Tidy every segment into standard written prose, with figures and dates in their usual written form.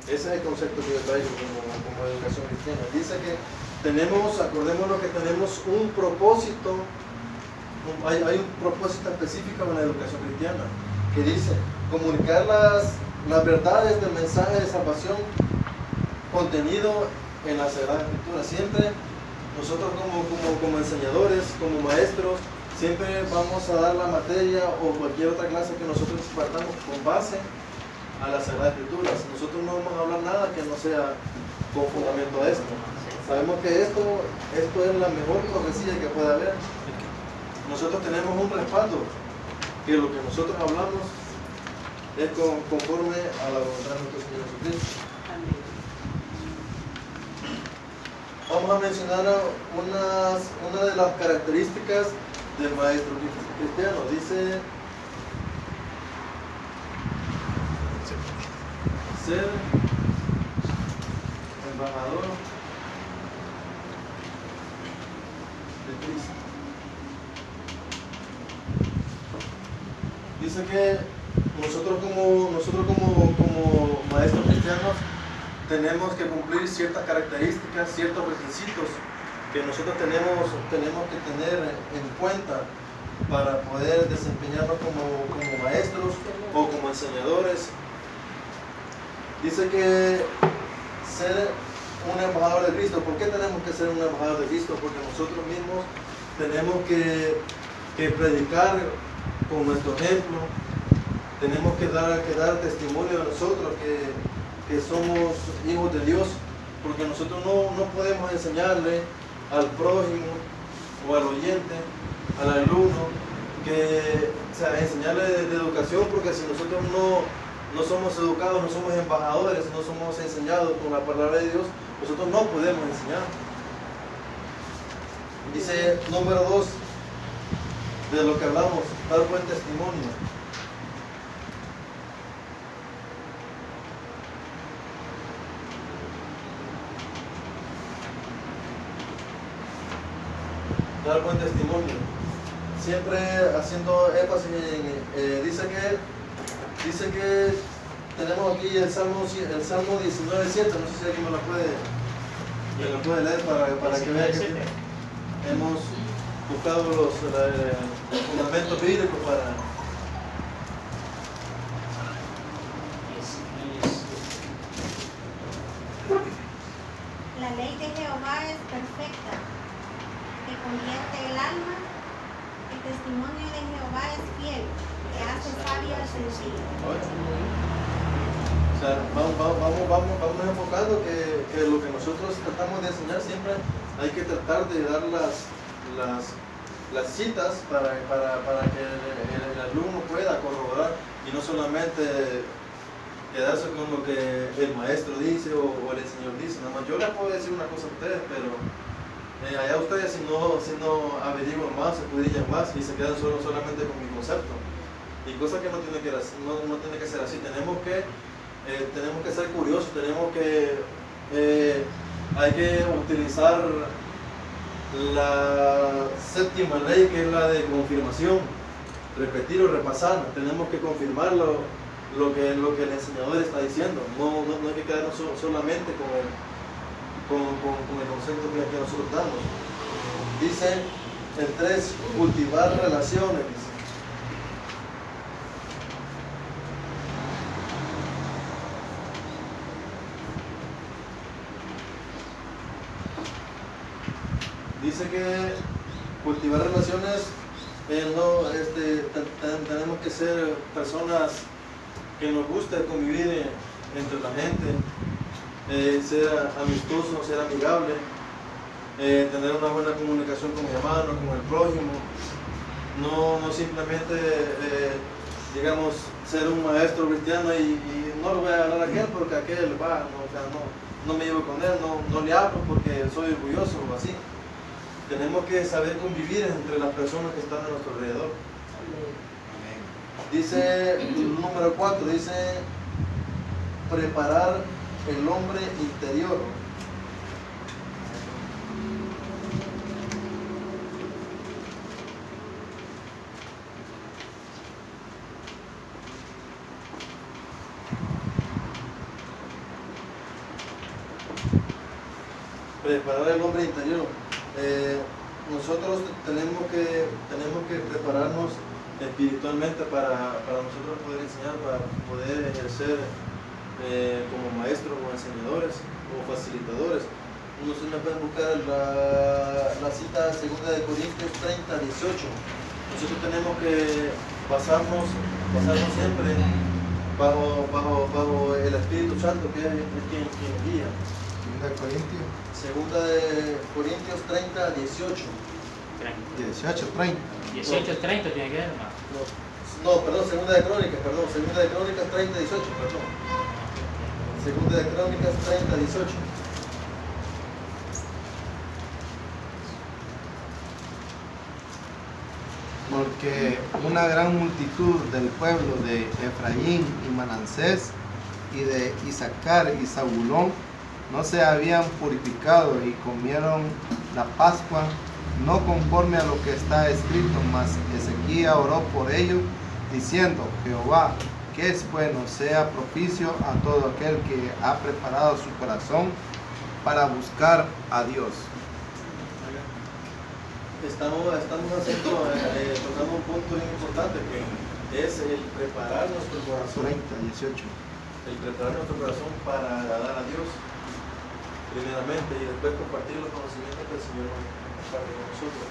Ese es el concepto que yo traigo como educación cristiana. Dice que acordémonos que tenemos un propósito, hay un propósito específico en la educación cristiana, que dice comunicar las verdades del mensaje de salvación contenido en la Sagrada Escritura. Siempre nosotros como enseñadores, como maestros, siempre vamos a dar la materia o cualquier otra clase que nosotros impartamos con base a las Sagradas Escrituras. Nosotros no vamos a hablar nada que no sea con fundamento a esto. Sabemos que esto es la mejor profecía que puede haber. Nosotros tenemos un respaldo, que lo que nosotros hablamos es conforme a la voluntad de nuestro Señor Jesucristo. Vamos a mencionar una de las características del maestro cristiano. Dice ser embajador de Cristo. Dice que nosotros como maestros cristianos tenemos que cumplir ciertas características, ciertos requisitos que nosotros tenemos que tener en cuenta para poder desempeñarnos como maestros o como enseñadores. Dice que ser un embajador de Cristo. ¿Por qué tenemos que ser un embajador de Cristo? Porque nosotros mismos tenemos que predicar con nuestro ejemplo. Tenemos que dar testimonio de nosotros que somos hijos de Dios, porque nosotros no podemos enseñarle al prójimo o al oyente, al alumno, enseñarle de educación, porque si nosotros no somos educados, no somos embajadores, no somos enseñados con la palabra de Dios, nosotros no podemos enseñar. Dice número 2, de lo que hablamos, dar buen testimonio. Dar buen testimonio. Siempre haciendo énfasis en, dice que tenemos aquí el Salmo 19:7, no sé si alguien me lo puede leer para que vean que hemos buscado los fundamentos bíblicos para... La ley de Jehová es perfecta, que convierte el alma. El testimonio de Jehová es fiel, que hace sabio al sencillo. O sea, vamos enfocando que lo que nosotros tratamos de enseñar siempre hay que tratar de dar las citas para que el alumno pueda corroborar y no solamente quedarse con lo que el maestro dice o el Señor dice. Nada más yo les puedo decir una cosa a ustedes, pero allá ustedes si no averiguan más, escudrillan más y se quedan solamente con mi concepto. Y cosa que no tiene que ser así. Tenemos que ser curiosos, hay que utilizar la séptima ley, que es la de confirmación, repetir o repasar. Tenemos que confirmar lo que el enseñador está diciendo. No hay que quedarnos solamente con el concepto que nosotros damos. Dice el 3, cultivar relaciones. Dice que cultivar relaciones, tenemos que ser personas que nos guste convivir entre la gente, ser amistoso, ser amigable, tener una buena comunicación con mi hermano, con el prójimo, no simplemente, digamos, ser un maestro cristiano y no le voy a hablar a aquel porque aquel va, no me llevo con él, no le hablo porque soy orgulloso o así. Tenemos que saber convivir entre las personas que están a nuestro alrededor. Dice, número 4, dice preparar el hombre interior. Preparar el hombre interior. Nosotros tenemos que prepararnos espiritualmente para nosotros poder enseñar, para poder ejercer como maestros o enseñadores o facilitadores. Ustedes me pueden buscar la cita 2 de Corintios 30, 18. Nosotros tenemos que basarnos siempre bajo el Espíritu Santo, que es quien guía. 2 de Corintios 30, 18. 18:30 tiene que ver, hermano. No, perdón, 2 de Crónicas 30, 18, perdón. 2 de Crónicas 30, 18. Porque una gran multitud del pueblo de Efraín y Manasés y de Isaacar y Zabulón no se habían purificado y comieron la Pascua no conforme a lo que está escrito, mas Ezequías oró por ellos, diciendo: Jehová, que es bueno, sea propicio a todo aquel que ha preparado su corazón para buscar a Dios. Estamos haciendo, tocando un punto bien importante, que es el preparar nuestro corazón. 30, 18. El preparar nuestro corazón para agradar a Dios, primeramente, y después compartir los conocimientos que el Señor nos comparte con nosotros.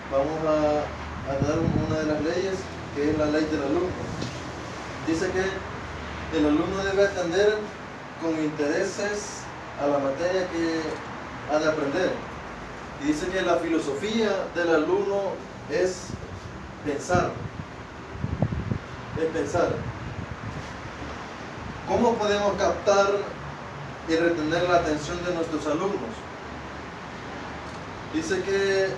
Vamos a dar una de las leyes, que es la ley del alumno. Dice que el alumno debe atender con intereses a la materia que ha de aprender. Y dice que la filosofía del alumno es pensar. Es pensar. ¿Cómo podemos captar y retener la atención de nuestros alumnos? Dice que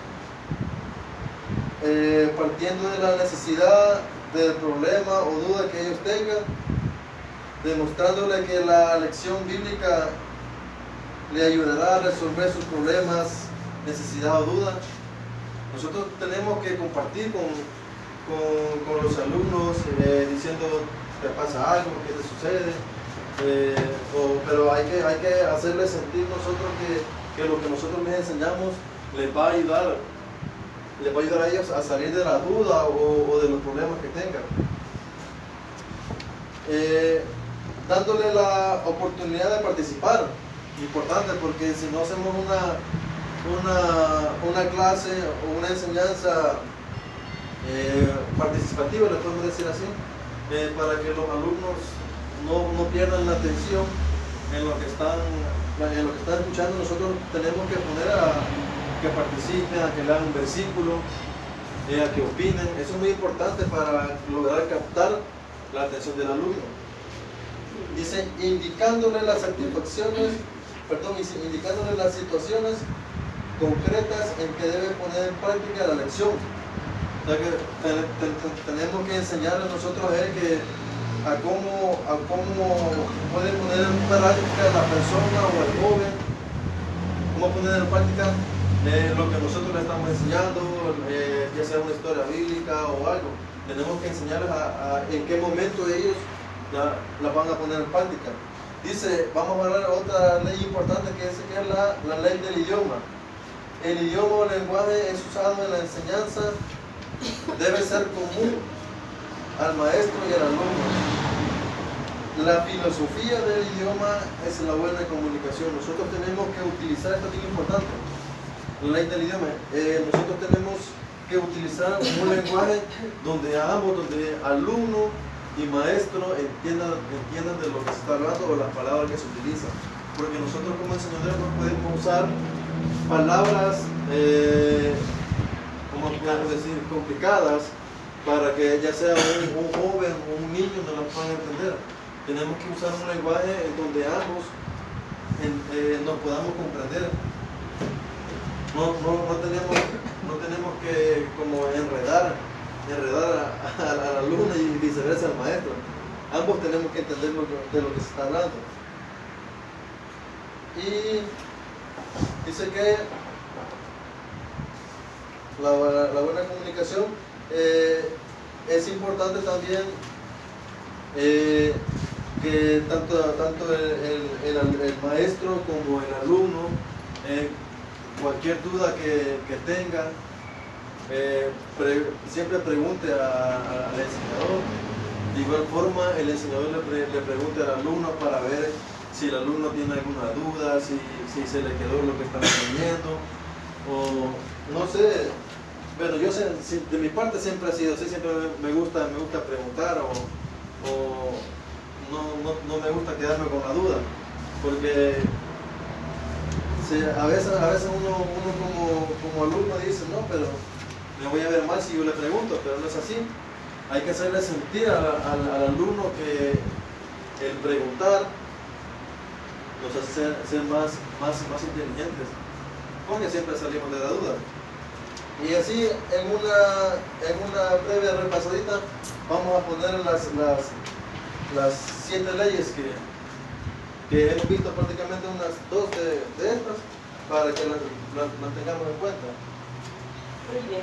partiendo de la necesidad del problema o duda que ellos tengan, demostrándole que la lección bíblica le ayudará a resolver sus problemas, necesidad o duda. Nosotros tenemos que compartir con los alumnos, diciendo: te pasa algo, qué te sucede, pero hay que hacerles sentir nosotros que lo que nosotros les enseñamos les va a ayudar a ellos a salir de la duda o de los problemas que tengan. Dándole la oportunidad de participar, importante, porque si no hacemos una clase o una enseñanza participativa, le podemos decir así, para que los alumnos no pierdan la atención en lo que están escuchando. Nosotros tenemos que poner a que participen, a que lean un versículo, a que opinen. Eso es muy importante para lograr captar la atención del alumno. Dice: indicándole las situaciones concretas en que debe poner en práctica la lección. O sea que tenemos que enseñarle nosotros a cómo puede poner en práctica la persona o el joven, cómo poner en práctica lo que nosotros le estamos enseñando, ya sea una historia bíblica o algo. Tenemos que enseñarles en qué momento ellos la van a poner en práctica. Dice, vamos a hablar de otra ley importante, que es la ley del idioma. El idioma o lenguaje es usado en la enseñanza, debe ser común al maestro y al alumno. La filosofía del idioma es la buena comunicación. Nosotros tenemos que utilizar, esto es bien importante, la ley del idioma. Nosotros tenemos que utilizar un lenguaje donde alumno y maestro entiendan de lo que se está hablando o las palabras que se utilizan. Porque nosotros como enseñadores no podemos usar palabras, ¿cómo podemos decir?, complicadas, para que ya sea un joven o un niño no las puedan entender. Tenemos que usar un lenguaje en donde ambos nos podamos comprender. No tenemos que como enredar al alumno y viceversa al maestro. Ambos tenemos que entender de lo que se está hablando. Y dice que la buena comunicación es importante también, que que tanto el maestro como el alumno, cualquier duda que tenga, siempre pregunte al enseñador. De igual forma, el enseñador le pregunte al alumno para ver si el alumno tiene alguna duda, si se le quedó lo que está aprendiendo, o no sé. Bueno, yo de mi parte siempre ha sido así, siempre me gusta preguntar, o no me gusta quedarme con la duda, porque a veces uno como alumno dice, no, pero me voy a ver mal si yo le pregunto, pero no es así. Hay que hacerle sentir al alumno que el preguntar nos hace ser más inteligentes, porque siempre salimos de la duda. Y así, en una breve repasadita, vamos a poner las 7 leyes que hemos visto, prácticamente unas 2 de estas, para que las tengamos en cuenta. Muy bien.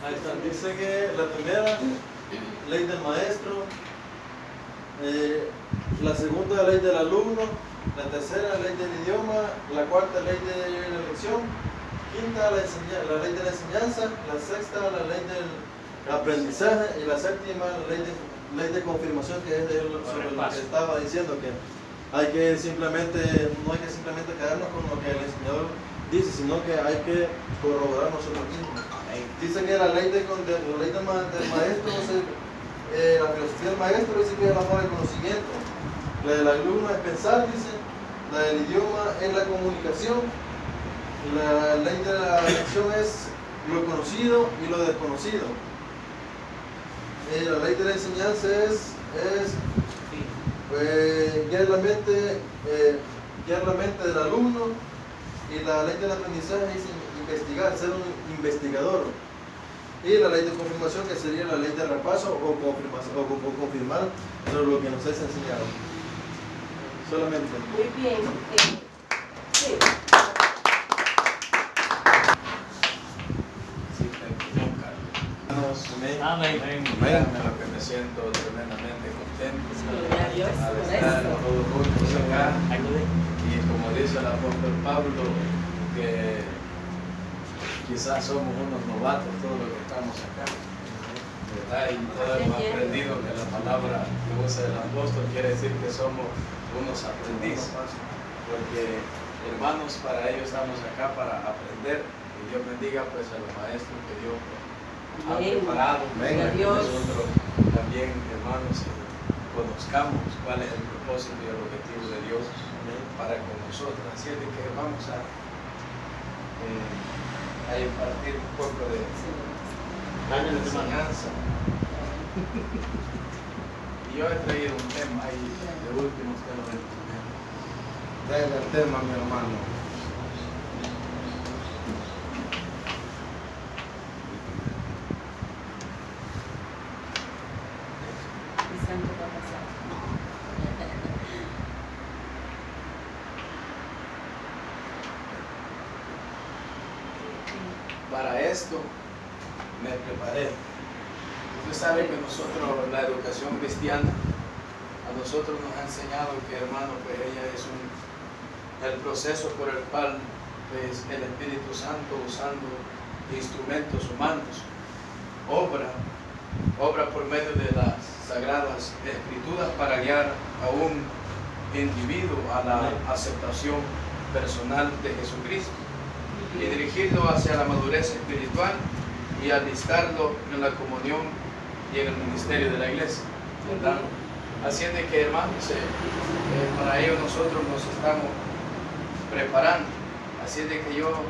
Ahí está. Dice que la primera, ley del maestro, la segunda, ley del alumno, la tercera, ley del idioma, la cuarta, ley de la elección, quinta, la ley de la enseñanza, la sexta, la ley del aprendizaje, y la séptima, la ley de confirmación, que es sobre lo que estaba diciendo, que no hay que simplemente quedarnos con lo que el enseñador dice, sino que hay que corroborar nosotros mismos. Dice que la ley del maestro, la filosofía del maestro dice que es el amor al conocimiento, la del alumno es pensar, dice, la del idioma es la comunicación, la ley de la elección es lo conocido y lo desconocido, la ley de la enseñanza es guiar la mente del alumno, y la ley del aprendizaje es investigar, ser un investigador. Y la ley de confirmación, que sería la ley de repaso o confirmar sobre lo que nos es enseñado. Solamente. Muy bien. Sí. Amén. Créanme lo que me siento tremendamente contento Gloria a Dios al por estar eso. todos juntos acá. Ayude. Y como dice el apóstol Pablo, que quizás somos unos novatos todos los que estamos acá, ¿verdad? Y todos hemos aprendido que la palabra que usa el apóstol quiere decir que somos unos aprendices, porque hermanos, para ello estamos acá, para aprender. Y Dios bendiga pues a los maestros que Dios ha Amén. preparado. Gloria a Dios. Nosotros también, hermanos, conozcamos cuál es el propósito y el objetivo de Dios para con nosotros. Así es de que vamos a impartir un poco de enseñanza. Y yo he traído un tema ahí, de último usted lo ve primero. Denle el tema, mi hermano. Mi santo va a pasar. Para esto preparé. Usted sabe que nosotros, la educación cristiana, a nosotros nos ha enseñado que, hermano, pues ella es el proceso por el cual pues, el Espíritu Santo, usando instrumentos humanos, obra por medio de las Sagradas Escrituras para guiar a un individuo a la aceptación personal de Jesucristo y dirigirlo hacia la madurez espiritual y alistarlo en la comunión y en el ministerio de la iglesia, ¿verdad? Así es de que, hermanos, para ello nosotros nos estamos preparando. Así es de que yo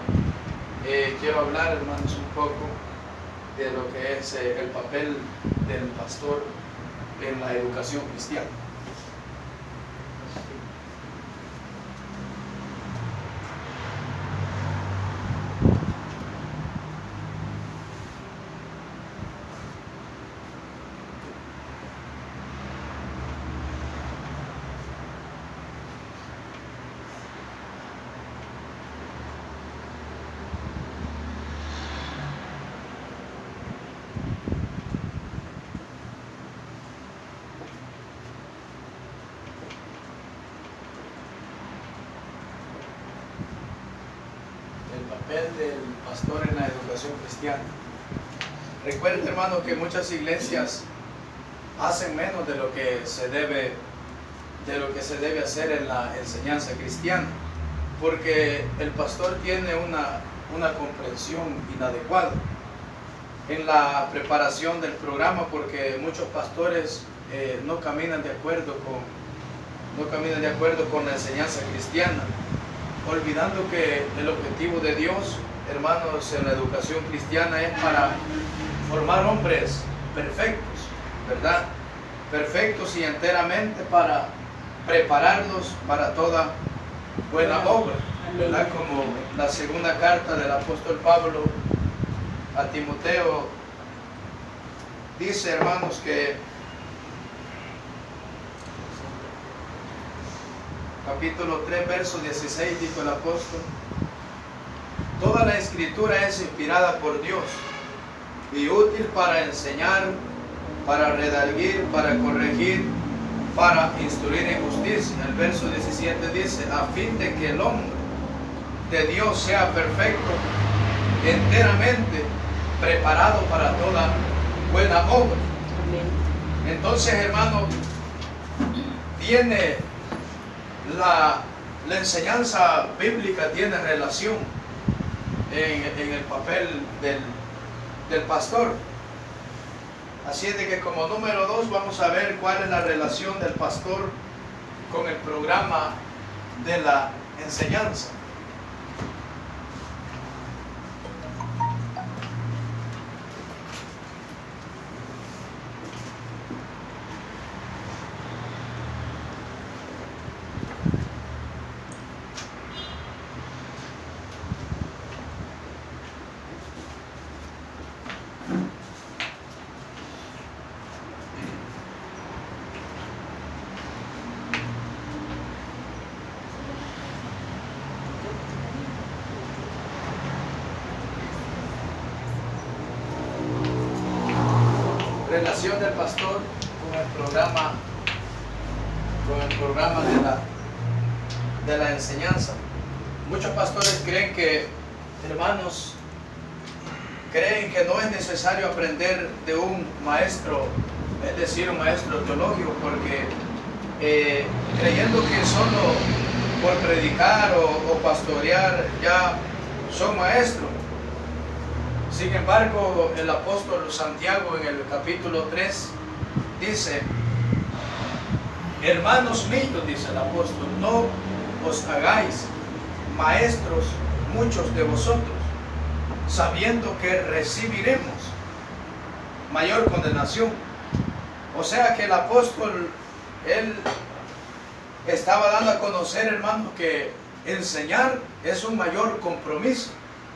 quiero hablar, hermanos, un poco de lo que es el papel del pastor en la educación cristiana. Del pastor en la educación cristiana. Recuerden, hermano, que muchas iglesias hacen menos de lo que se debe hacer en la enseñanza cristiana, porque el pastor tiene una comprensión inadecuada en la preparación del programa, porque muchos pastores no caminan de acuerdo con la enseñanza cristiana, olvidando que el objetivo de Dios, hermanos, en la educación cristiana es para formar hombres perfectos, ¿verdad? Perfectos y enteramente para prepararlos para toda buena obra, ¿verdad? Como la segunda carta del apóstol Pablo a Timoteo dice, hermanos, que capítulo 3, verso 16, dijo el apóstol: toda la escritura es inspirada por Dios y útil para enseñar, para redarguir, para corregir, para instruir en justicia. El verso 17 dice: a fin de que el hombre de Dios sea perfecto, enteramente preparado para toda buena obra. Entonces, hermano, tiene la enseñanza bíblica tiene relación en el papel del pastor. Así es de que, como número 2, vamos a ver cuál es la relación del pastor con el programa de la enseñanza. Relación del pastor con el programa de la enseñanza. Muchos pastores creen que, hermanos, creen que no es necesario aprender de un maestro, es decir, un maestro teológico, porque creyendo que solo por predicar o pastorear ya son maestros. Sin embargo, el apóstol Santiago en el capítulo 3 dice: hermanos míos, dice el apóstol, no os hagáis maestros muchos de vosotros, sabiendo que recibiremos mayor condenación. O sea que el apóstol, él estaba dando a conocer, hermanos, que enseñar es un mayor compromiso,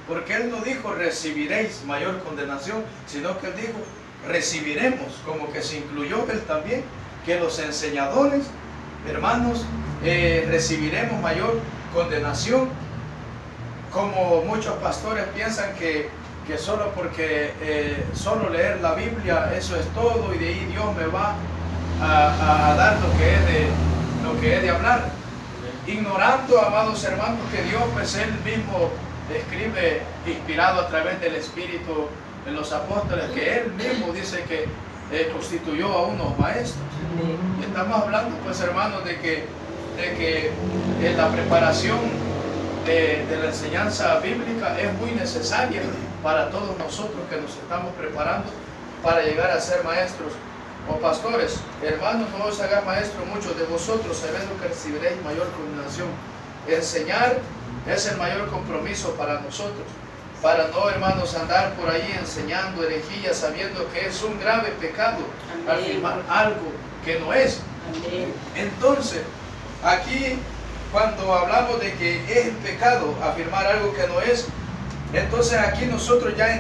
porque él no dijo recibiréis mayor condenación, sino que él dijo recibiremos, como que se incluyó él también, que los enseñadores, hermanos, recibiremos mayor condenación. Como muchos pastores piensan que que solo porque solo leer la Biblia, eso es todo, y de ahí Dios me va a dar lo que he de hablar. Ignorando, amados hermanos, que Dios, pues Él mismo escribe, inspirado a través del Espíritu en los apóstoles, que Él mismo dice que constituyó a unos maestros. Y estamos hablando, pues hermanos, de que la preparación de la enseñanza bíblica es muy necesaria para todos nosotros que nos estamos preparando para llegar a ser maestros o pastores. Hermanos, no os hagáis maestros muchos de vosotros, sabiendo que recibiréis mayor condenación. Enseñar es el mayor compromiso para nosotros, para no, hermanos, andar por ahí enseñando herejías, sabiendo que es un grave pecado afirmar algo que no es. Amén. Entonces, aquí cuando hablamos de que es pecado afirmar algo que no es, entonces aquí nosotros ya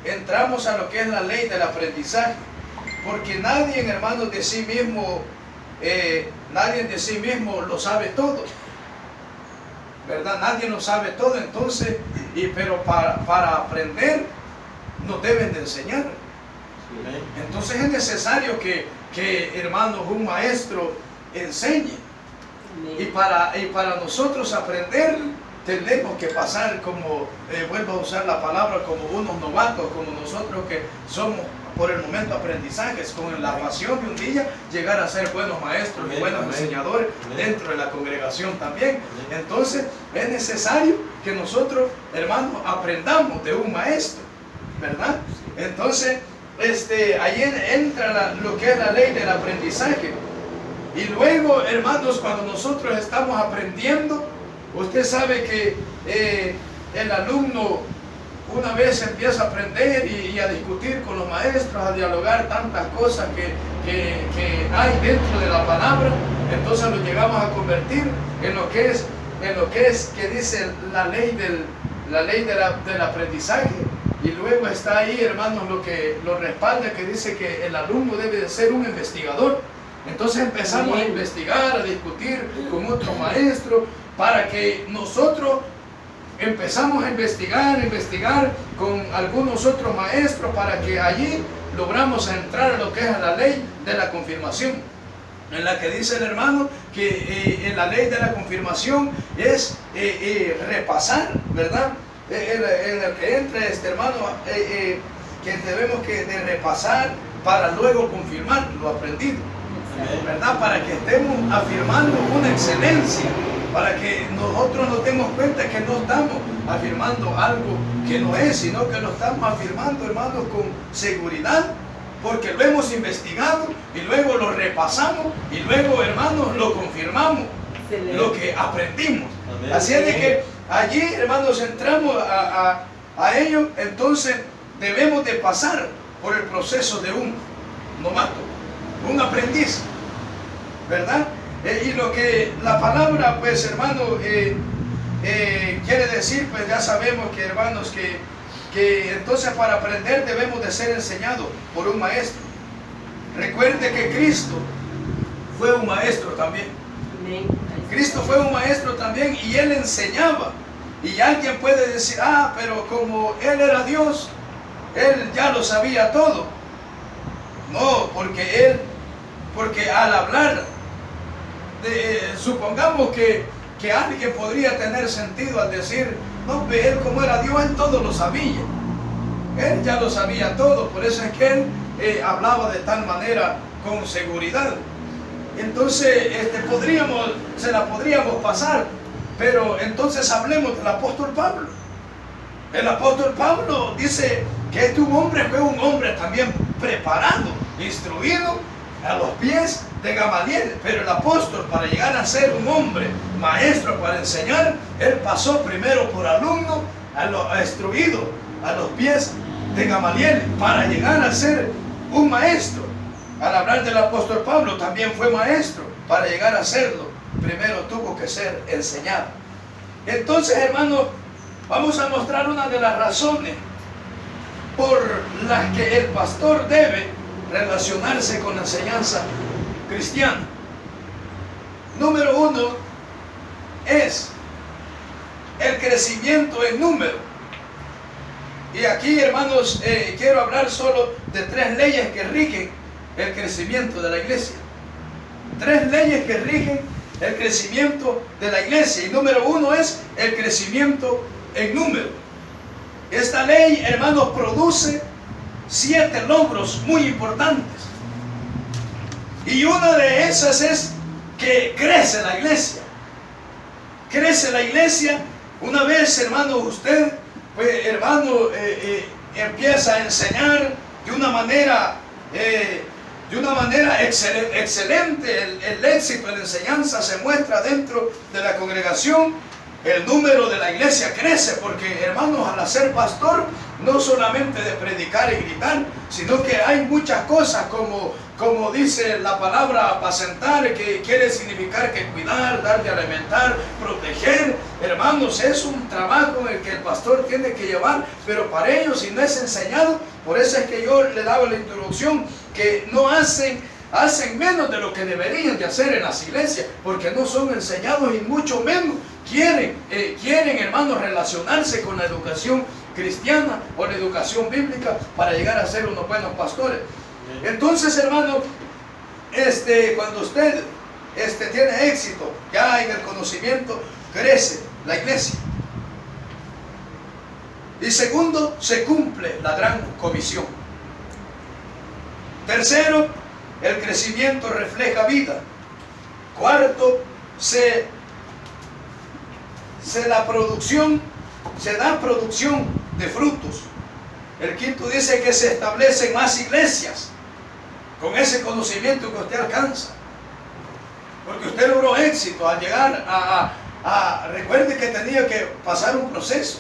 entramos a lo que es la ley del aprendizaje, porque nadie, hermanos, de sí mismo lo sabe todo, ¿verdad? Nadie lo sabe todo. Entonces, pero para aprender nos deben de enseñar. Entonces es necesario que hermanos, un maestro enseñe. Y para nosotros aprender tenemos que pasar como, vuelvo a usar la palabra, como unos novatos, como nosotros que somos por el momento aprendizajes, con la pasión de un día llegar a ser buenos maestros y buenos enseñadores dentro de la congregación también. Entonces es necesario que nosotros, hermanos, aprendamos de un maestro, ¿verdad? Entonces ahí entra lo que es la ley del aprendizaje. Y luego, hermanos, cuando nosotros estamos aprendiendo, usted sabe que el alumno una vez empieza a aprender y a discutir con los maestros, a dialogar tantas cosas que hay dentro de la palabra, entonces lo llegamos a convertir en lo que es que dice la ley del aprendizaje. Y luego está ahí, hermanos, lo que lo respalda, que dice que el alumno debe de ser un investigador. Entonces empezamos a investigar, a discutir con otro maestro, para que nosotros empezamos a investigar con algunos otros maestros, para que allí logramos entrar a lo que es la ley de la confirmación, en la que dice el hermano que en la ley de la confirmación es repasar, ¿verdad? En el que entra hermano, que debemos de repasar para luego confirmar lo aprendido, ¿verdad? Para que estemos afirmando una excelencia, para que nosotros nos demos cuenta que no estamos afirmando algo que no es, sino que lo estamos afirmando, hermanos, con seguridad, porque lo hemos investigado y luego lo repasamos y luego, hermanos, lo confirmamos, lo que aprendimos. Así es de que allí, hermanos, entramos a ello. Entonces debemos de pasar por el proceso de un novato, un aprendiz, ¿verdad? Y lo que la palabra, pues, hermano, quiere decir, pues ya sabemos que, hermanos, que entonces para aprender debemos de ser enseñados por un maestro. Recuerde que Cristo fue un maestro también. Cristo fue un maestro también y Él enseñaba. Y alguien puede decir, pero como Él era Dios, Él ya lo sabía todo. No, porque al hablar, supongamos que alguien podría tener sentido al decir, no, Él como era Dios, Él todo lo sabía. Él ya lo sabía todo, por eso es que Él hablaba de tal manera con seguridad. Entonces se la podríamos pasar, pero entonces hablemos del apóstol Pablo. El apóstol Pablo dice que este fue un hombre también preparado, instruido a los pies de Gamaliel, pero el apóstol, para llegar a ser un hombre maestro para enseñar, él pasó primero por alumno, instruido a los pies de Gamaliel, para llegar a ser un maestro. Al hablar del apóstol Pablo, también fue maestro. Para llegar a serlo, primero tuvo que ser enseñado. Entonces, hermanos, vamos a mostrar una de las razones por las que el pastor debe relacionarse con la enseñanza cristiana. Número 1 es el crecimiento en número. Y aquí, hermanos, quiero hablar solo de 3 leyes que rigen el crecimiento de la iglesia. 3 leyes que rigen el crecimiento de la iglesia. Y número 1 es el crecimiento en número. Esta ley, hermanos, produce 7 logros muy importantes. Y una de esas es que crece la iglesia. Crece la iglesia. Una vez, hermano, usted, pues, hermano, empieza a enseñar de una manera excelente. El éxito en la enseñanza se muestra dentro de la congregación. El número de la iglesia crece porque, hermanos, al ser pastor, no solamente de predicar y gritar, sino que hay muchas cosas como dice la palabra apacentar, que quiere significar que cuidar, dar de alimentar, proteger. Hermanos, es un trabajo en el que el pastor tiene que llevar, pero para ellos, si no es enseñado, por eso es que yo le daba la introducción, que no hacen menos de lo que deberían de hacer en las iglesias, porque no son enseñados y mucho menos quieren, hermanos, relacionarse con la educación cristiana o la educación bíblica para llegar a ser unos buenos pastores. Entonces, hermano, cuando usted tiene éxito ya en el conocimiento, crece la iglesia. Y segundo, se cumple la gran comisión. Tercero, el crecimiento refleja vida. Cuarto, se da producción de frutos. El quinto dice que se establecen más iglesias con ese conocimiento que usted alcanza, porque usted logró éxito al llegar recuerde que tenía que pasar un proceso,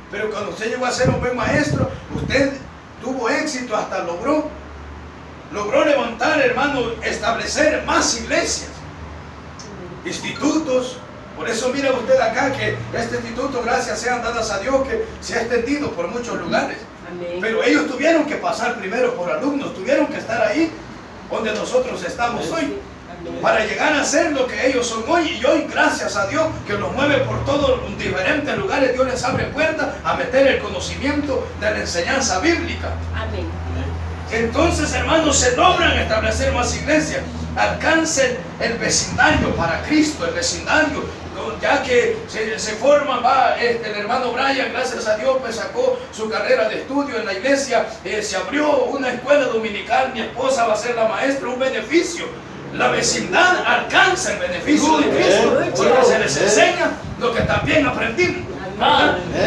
pero cuando usted llegó a ser un buen maestro, usted tuvo éxito, hasta logró levantar, hermano, establecer más iglesias, institutos. Por eso mira usted acá que este instituto, gracias sean dadas a Dios, que se ha extendido por muchos lugares. Amén. Pero ellos tuvieron que pasar primero por alumnos, tuvieron que estar ahí donde nosotros estamos hoy, Amén. para llegar a ser lo que ellos son hoy. Y hoy, gracias a Dios, que los mueve por todos diferentes lugares, Dios les abre puertas a meter el conocimiento de la enseñanza bíblica. Amén. Entonces, hermanos, se logran establecer más iglesias. Alcancen el vecindario para Cristo, el vecindario, ya que se forma, el hermano Brian, gracias a Dios, pues sacó su carrera de estudio en la iglesia, se abrió una escuela dominical, mi esposa va a ser la maestra, un beneficio. La vecindad alcanza el beneficio de Cristo, porque se les enseña lo que también aprendimos.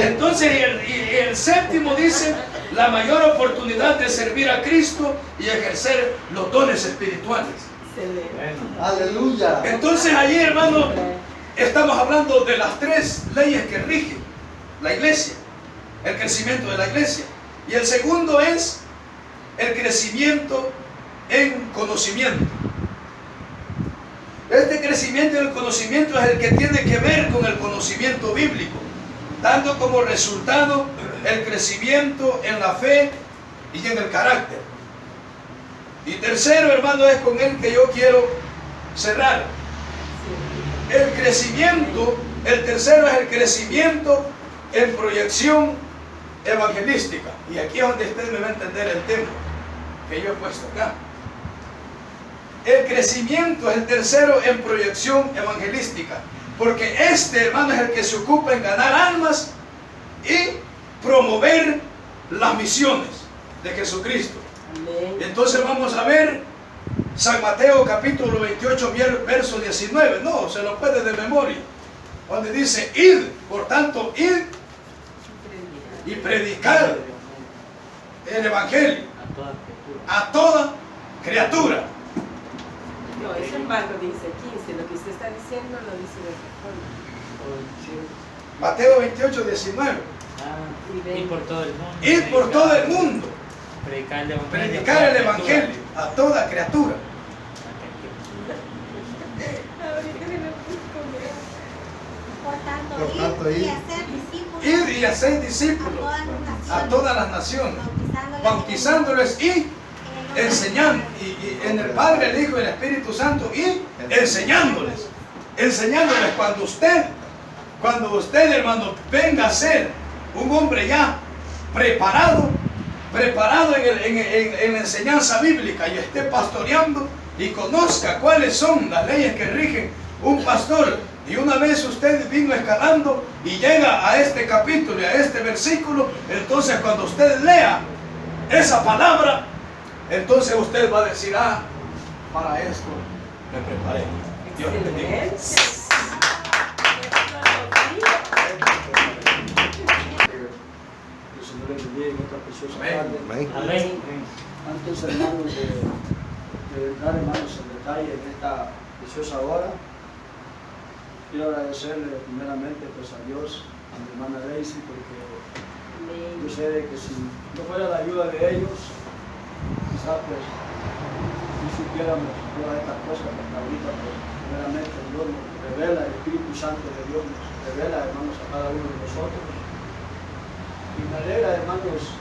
Entonces, el séptimo dice, la mayor oportunidad de servir a Cristo y ejercer los dones espirituales. Aleluya. Entonces allí, hermano, estamos hablando de las 3 leyes que rigen la iglesia, el crecimiento de la iglesia. Y el segundo es el crecimiento en conocimiento. Este crecimiento en el conocimiento es el que tiene que ver con el conocimiento bíblico, dando como resultado el crecimiento en la fe y en el carácter. Y tercero, hermano, es con el que yo quiero cerrar. El crecimiento, el tercero es el crecimiento en proyección evangelística. Y aquí es donde usted me va a entender el tema que yo he puesto acá. El crecimiento es el tercero en proyección evangelística, porque hermano, es el que se ocupa en ganar almas y promover las misiones de Jesucristo. Amén. Entonces vamos a ver San Mateo capítulo 28 verso 19, no, se lo puede de memoria, donde dice, id, por tanto, id y predicar el evangelio a toda criatura. No, eso en Marcos dice 15, lo que usted está diciendo lo dice de otra forma. Mateo 28, 19. Ir por todo el mundo. Ir por todo el mundo. Predicar el evangelio. Predicar el evangelio a toda criatura. Por Por tanto, tanto, ir y ir. hacer discípulos Ir y hacer discípulos a todas las naciones, bautizándoles y enseñando, y en el Padre, el Hijo y el Espíritu Santo, y enseñándoles. Cuando usted, hermano, venga a ser un hombre ya preparado en la enseñanza bíblica y esté pastoreando y conozca cuáles son las leyes que rigen un pastor. Y una vez usted vino escalando y llega a este capítulo y a este versículo, entonces cuando usted lea esa palabra, entonces usted va a decir, ah, para esto me preparé. Dios le bendiga. El Señor les bendiga en esta preciosa Amén. tarde. Amén. Antes, hermanos, de entrar, hermanos, en detalle en esta preciosa hora, quiero agradecerle primeramente pues, a Dios, a mi hermana Daisy, porque yo sé de que si no fuera la ayuda de ellos, quizás pues no supiéramos todas estas cosas, porque ahorita pues primeramente Dios nos revela, el Espíritu Santo de Dios nos revela, hermanos, a cada uno de nosotros. Y me alegra, hermanos,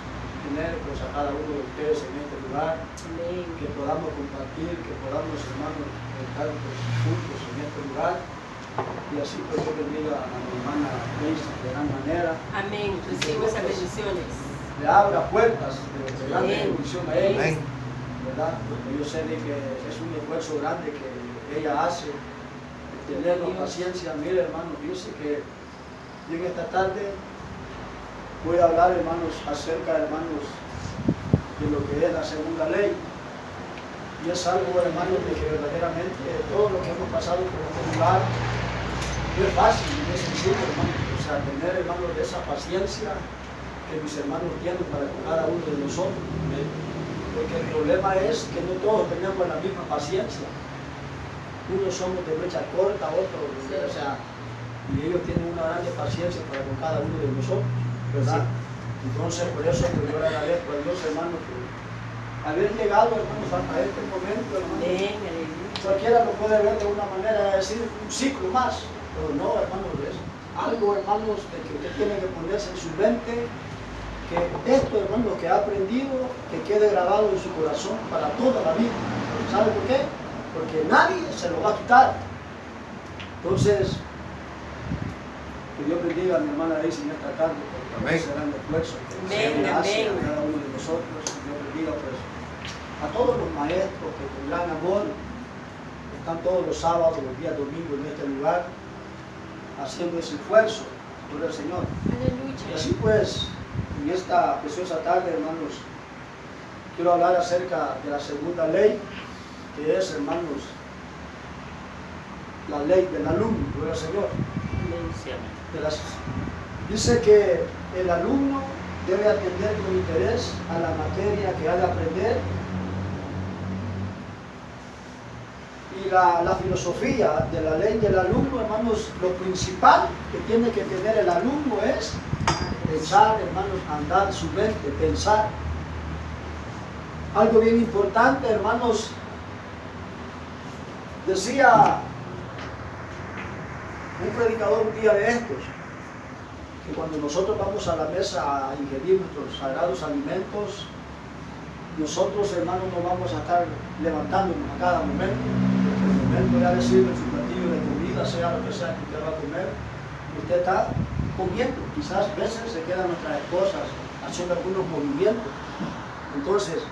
tener pues, a cada uno de ustedes en este lugar, que podamos compartir, que podamos, hermanos, estar pues, juntos en este lugar. Y así pues yo bendiga a mi hermana Daisy de gran manera. Amén. Recibo esas bendiciones. Le abra puertas de gran bendición a ella, Amén. ¿verdad? Porque yo sé de que es un esfuerzo grande que ella hace, tenernos paciencia. Mire, hermano, fíjense que yo en esta tarde voy a hablar, hermanos, acerca, hermanos, de lo que es la segunda ley. Y es algo, hermanos, de que verdaderamente todo lo que hemos pasado por este lugar no es fácil, no es sencillo, hermanos. O sea, tener, hermanos, de esa paciencia que mis hermanos tienen para con cada uno de nosotros. Porque el problema es que no todos tenemos la misma paciencia. Unos somos de mecha corta, otros, o sea, y ellos tienen una gran paciencia para con cada uno de nosotros, ¿verdad? Entonces, por eso yo le agradezco a Dios, hermanos, que haber llegado, hermanos, hasta este momento, hermanos. Cualquiera lo puede ver de una manera, decir, un ciclo más, pero no, hermanos, es algo, hermanos, de que usted tiene que ponerse en su mente, que esto, hermanos, que ha aprendido, que quede grabado en su corazón para toda la vida. ¿Sabe por qué? Porque nadie se lo va a quitar. Entonces, que Dios bendiga a mi hermana Daisy en esta tarde, porque será un esfuerzo que se hace a cada uno de nosotros. Dios bendiga pues, a todos los maestros que con gran amor están todos los sábados, los días domingos en este lugar, haciendo ese esfuerzo por el Señor. Y así pues, en esta preciosa tarde, hermanos, quiero hablar acerca de la segunda ley, que es, hermanos, la ley del alumno, por el Señor. Dice que el alumno debe atender con interés a la materia que ha de aprender. Y la filosofía de la ley del alumno, hermanos, lo principal que tiene que tener el alumno es pensar, hermanos, andar su mente, pensar. Algo bien importante, hermanos, decía un predicador un día de estos, que cuando nosotros vamos a la mesa a ingerir nuestros sagrados alimentos, nosotros, hermanos, no vamos a estar levantándonos a cada momento. El momento ya de sirve su platillo de comida, sea lo que sea que usted va a comer, usted está comiendo. Quizás a veces se quedan nuestras esposas haciendo algunos movimientos. Entonces,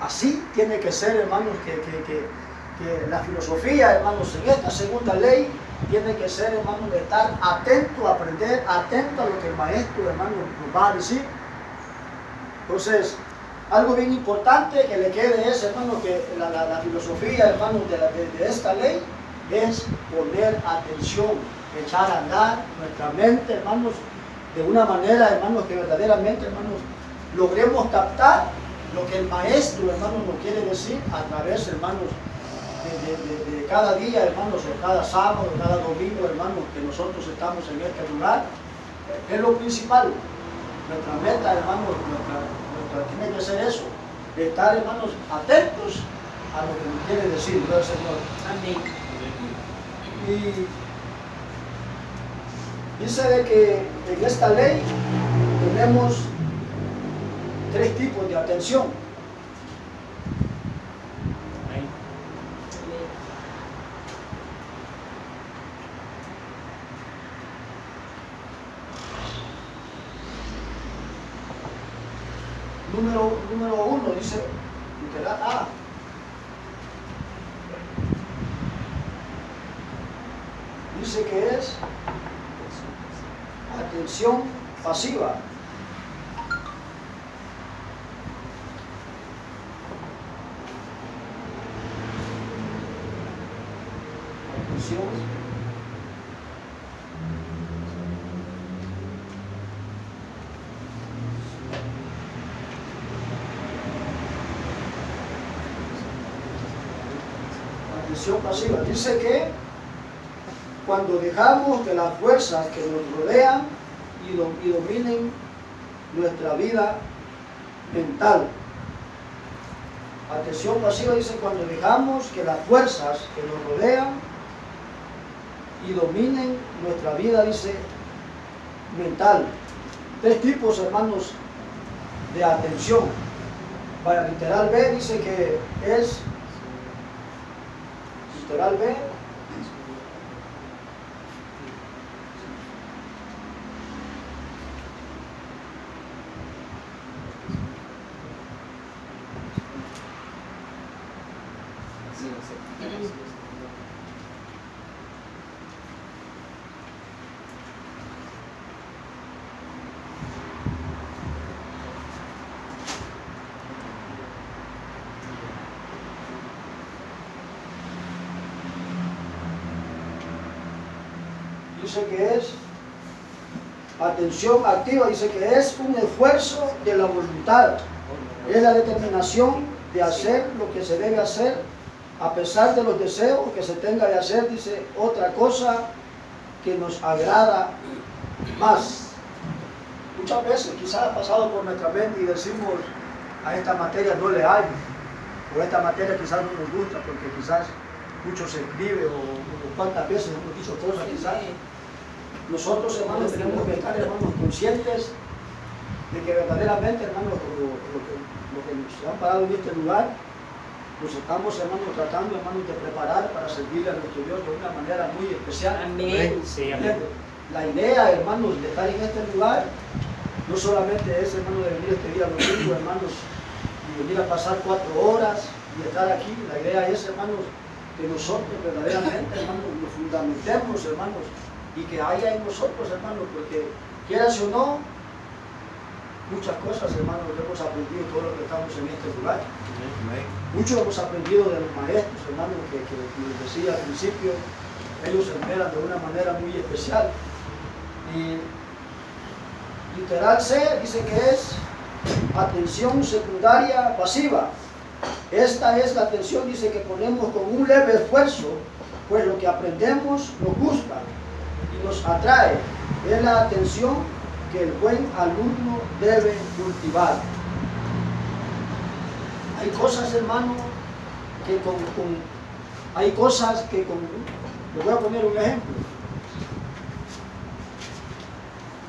así tiene que ser, hermanos, que la filosofía, hermanos, en esta segunda ley tiene que ser, hermanos, de estar atento a aprender, atento a lo que el maestro, hermanos, nos va a decir. Entonces, algo bien importante que le quede es, hermanos, que la filosofía, hermanos, de esta ley es poner atención, echar a andar nuestra mente, hermanos, de una manera, hermanos, que verdaderamente, hermanos, logremos captar lo que el maestro, hermanos, nos quiere decir a través, hermanos, de cada día, hermanos, o cada sábado, cada domingo, hermanos, que nosotros estamos en este lugar. Es lo principal. Nuestra meta, hermanos, tiene que ser eso, de estar, hermanos, atentos a lo que nos quiere decir el Señor. Amén. Y dice de que en esta ley tenemos 3 tipos de atención. número 1 dice, literal A. Dice que es atención pasiva. Atención pasiva. Dice que cuando dejamos que las fuerzas que nos rodean y dominen nuestra vida mental. Atención pasiva dice cuando dejamos que las fuerzas que nos rodean y dominen nuestra vida, dice, mental. 3 tipos, hermanos, de atención. Para literal B dice que es literal B. Dice que es atención activa, dice que es un esfuerzo de la voluntad, es la determinación de hacer lo que se debe hacer a pesar de los deseos que se tenga de hacer, dice, otra cosa que nos agrada más. Muchas veces quizás ha pasado por nuestra mente y decimos, a esta materia no le hallo, o esta materia quizás no nos gusta porque quizás mucho se escribe o cuántas veces hemos dicho cosas quizás. Nosotros, hermanos, tenemos que estar, hermanos, conscientes de que verdaderamente, hermanos, lo que nos han parado en este lugar, nos estamos, hermanos, tratando, hermanos, de preparar para servirle a nuestro Dios de una manera muy especial. Amén. Sí, amén. La idea, hermanos, de estar en este lugar, no solamente es, hermanos, de venir este día domingo, hermanos, y venir a pasar 4 horas y estar aquí. La idea es, hermanos, que nosotros verdaderamente, hermanos, nos fundamentemos, hermanos, y que haya en nosotros, hermanos, porque quieras o no, muchas cosas, hermanos, hemos aprendido todo lo que estamos en este lugar. Mucho hemos aprendido de los maestros, hermanos, que les decía al principio, ellos se enteran de una manera muy especial. Y literal C dice que es atención secundaria pasiva. Esta es la atención, dice, que ponemos con un leve esfuerzo, pues lo que aprendemos nos gusta y nos atrae. Es la atención que el buen alumno debe cultivar. Hay cosas, hermano, que les voy a poner un ejemplo.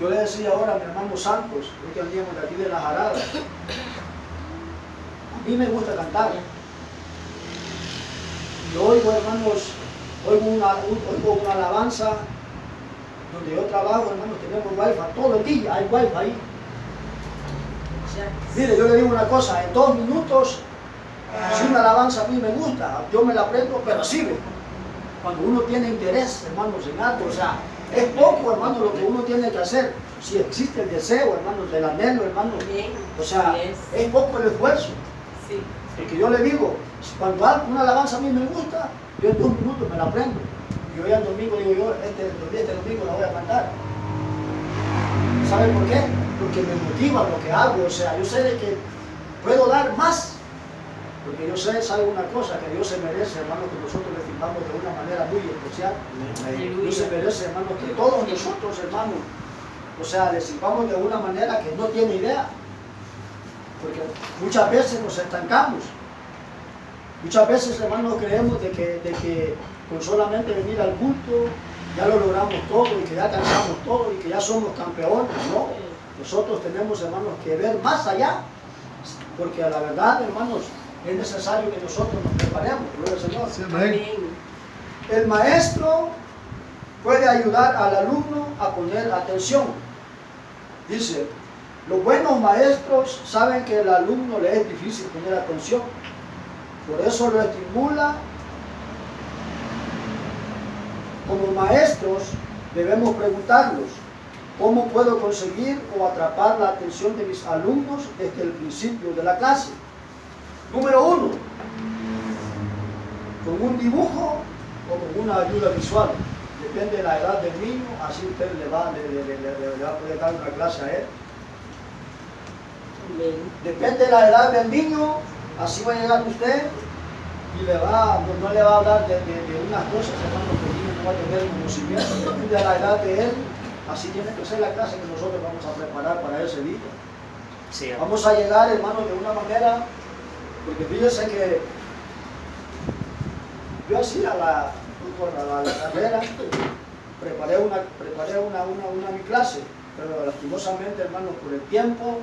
Yo le decía ahora a mi hermano Santos, hoy que andamos de aquí de la Jarada, a mí me gusta cantar. Y oigo, hermanos, oigo una alabanza donde yo trabajo, hermanos, tenemos wifi todo el día, hay wifi ahí. Mire, yo le digo una cosa, en 2 minutos, si una alabanza a mí me gusta, yo me la aprendo, pero sirve. Cuando uno tiene interés, hermanos, en algo, o sea, es poco, hermanos, lo que uno tiene que hacer. Si existe el deseo, hermanos, del anhelo, hermanos, o sea, es poco el esfuerzo. Sí. Porque yo le digo, cuando una alabanza a mí me gusta, yo en 2 minutos me la aprendo. Y hoy al domingo digo yo, este domingo la voy a cantar. ¿Sabe por qué? Porque me motiva lo que hago, o sea, yo sé de que puedo dar más. Porque yo sé, sabe una cosa, que Dios se merece, hermanos, que nosotros le sirvamos de una manera muy especial. Dios se merece, hermanos, que todos nosotros, hermanos, o sea, le sirvamos de una manera que no tiene idea. Porque muchas veces nos estancamos. Muchas veces, hermanos, creemos de que con solamente venir al culto ya lo logramos todo y que ya alcanzamos todo y que ya somos campeones. No, nosotros tenemos, hermanos, que ver más allá. Porque a la verdad, hermanos, es necesario que nosotros nos preparemos. Gloria al Señor. Sí, amén. El maestro puede ayudar al alumno a poner atención. Dice, Los buenos maestros saben que el alumno le es difícil poner atención. Por eso lo estimula. Como maestros debemos preguntarlos, ¿cómo puedo conseguir o atrapar la atención de mis alumnos desde el principio de la clase? Número 1, con un dibujo o con una ayuda visual. Depende de la edad del niño, así usted le va a poder dar una clase a él. Depende de la edad del niño, así va a llegar usted y no le va a hablar de unas cosas, hermano, que el niño no va a tener conocimiento. Depende de la edad de él, así tiene que ser la clase que nosotros vamos a preparar para ese día. Sí, Vamos a llegar, hermano, de una manera, porque fíjense que yo así a la carrera preparé una mi clase, pero lastimosamente, hermano, por el tiempo,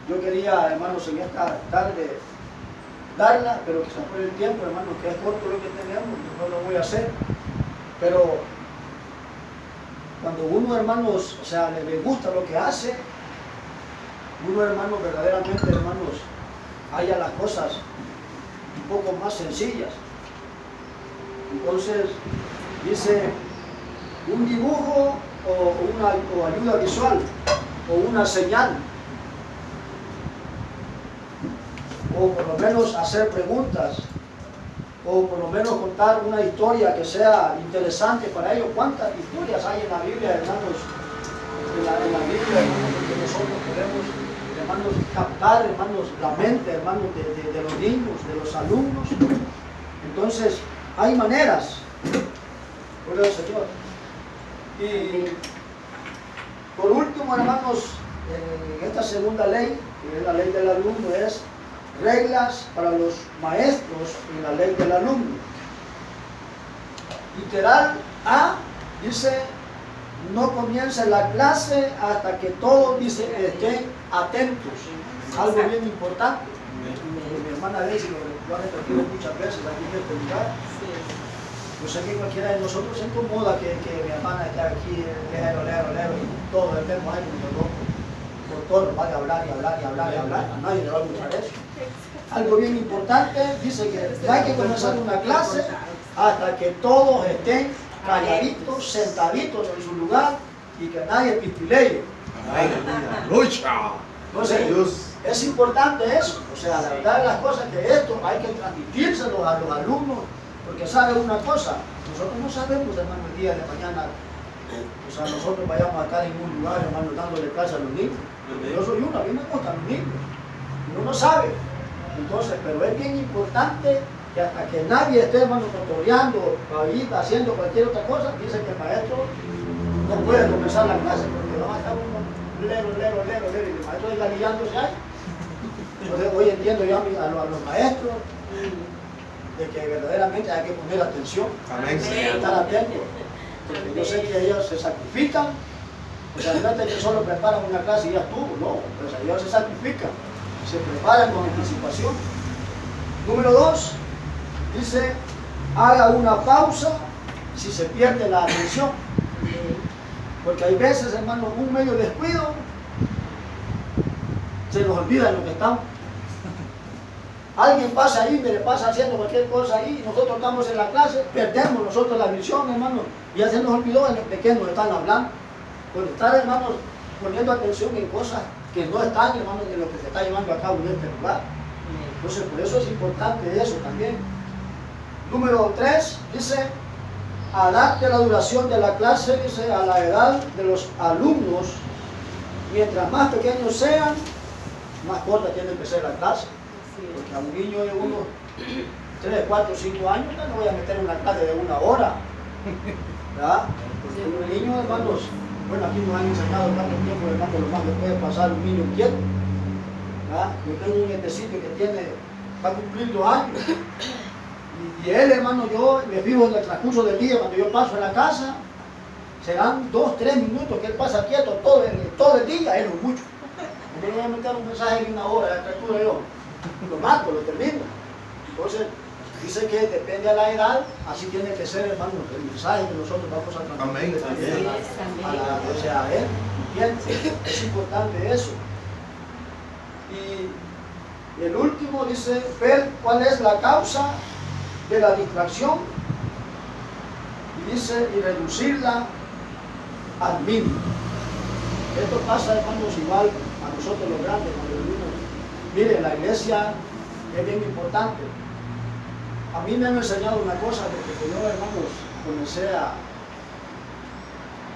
yo quería, hermanos, en esta tarde darla, pero quizás por el tiempo, hermano, que es corto lo que tenemos, no lo voy a hacer. Pero cuando uno, hermanos, o sea, le gusta lo que hace, uno, hermano, verdaderamente, hermanos, haya las cosas un poco más sencillas. Entonces, dice, un dibujo o ayuda visual o una señal, o por lo menos hacer preguntas, o por lo menos contar una historia que sea interesante para ellos. ¿Cuántas historias hay en la Biblia, hermanos? En la Biblia, hermanos, que nosotros podemos, hermanos, captar, hermanos, la mente, hermanos, de los niños, de los alumnos. Entonces, hay maneras. Gloria al Señor. Y por último, hermanos, en esta segunda ley, que es la ley del alumno, es reglas para los maestros y la ley del alumno. Literal A dice, no comience la clase hasta que todos, dice, estén atentos. Algo bien importante. Mi hermana Daisy lo ha repetido muchas veces aquí en este lugar. Yo sé que cualquiera de nosotros se incomoda que mi hermana esté aquí, lero, y todo el tiempo ahí como por todo nos va a hablar y hablar y hablar y hablar. A nadie le va a gustar eso. Algo bien importante, dice que no hay que comenzar una clase hasta que todos estén calladitos, sentaditos en su lugar y que nadie pispilee. ¡Lucha! Entonces, es importante eso. O sea, la verdad de las cosas que esto hay que transmitírselo a los alumnos, porque saben una cosa, nosotros no sabemos, hermano, el día de mañana, o sea, nosotros vayamos a estar en un lugar, hermano, dándole clase a los niños. Porque yo soy uno, a mí me gustan los niños. Uno no sabe. Entonces, pero es bien importante que hasta que nadie esté, hermano, tutoreando, haciendo cualquier otra cosa, dice que el maestro no puede comenzar la clase, porque va a estar uno lero, y el maestro desgalillándose ahí. Entonces, hoy entiendo yo a los maestros de que verdaderamente hay que poner atención, estar atentos, porque yo sé que ellos se sacrifican. O sea, no es que solo preparan una clase y ya estuvo, no, pues ellos se sacrifican, se preparan con anticipación. Número 2, dice, haga una pausa si se pierde la atención. Porque hay veces, hermano, un medio descuido, se nos olvida lo que estamos. Alguien pasa ahí, me le pasa haciendo cualquier cosa ahí, y nosotros estamos en la clase, perdemos nosotros la visión, hermano, y ya se nos olvidó de qué nos están hablando. Por estar, hermanos, poniendo atención en cosas que no están, hermanos, en lo que se está llevando a cabo en este lugar. Entonces, por eso es importante eso también. Número 3, dice, adapte la duración de la clase, dice, a la edad de los alumnos. Mientras más pequeños sean, más corta tiene que ser la clase. Porque a un niño de unos 3, 4, 5 años, no voy a meter una clase de 1 hora. ¿Verdad? Porque un niño, hermanos, bueno, aquí nos han enseñado tanto tiempo, hermano, lo más que puede pasar un niño quieto. ¿Verdad? Yo tengo un nietecito que va a cumplir 2 años. Y él, hermano, yo me fijo en el transcurso del día, cuando yo paso en la casa, serán 2, 3 minutos que él pasa quieto todo el día, es lo mucho. No le voy a meter un mensaje de 1 hora, la captura yo. Lo mato, lo termino. Entonces, dice que depende de la edad, así tiene que ser, hermano, el mensaje que nosotros vamos a transmitir también o sea, a él, ¿entiendes? Es importante eso. Y el último dice, ver cuál es la causa de la distracción, y dice, y reducirla al mínimo. Esto pasa, hermanos, igual a nosotros los grandes, cuando vivimos. Mire, la iglesia es bien importante. A mí me han enseñado una cosa, desde que yo, hermanos, comencé a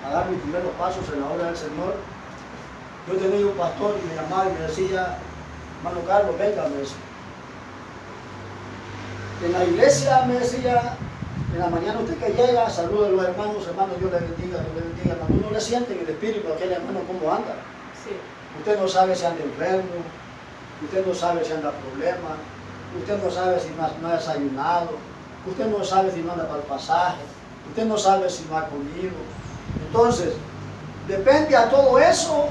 dar mis primeros pasos en la obra del Señor. Yo tenía un pastor y me llamaba y me decía, hermano Carlos, venga, me decía. En la iglesia me decía, en la mañana usted que llega, saluda a los hermanos, hermanos, Dios les bendiga, hermano. Uno le siente en el espíritu a aquel hermano cómo anda. Sí. Usted no sabe si anda enfermo, usted no sabe si anda problema, usted no sabe si no ha desayunado, usted no sabe si no anda para el pasaje, usted no sabe si no ha comido. Entonces, depende a todo eso,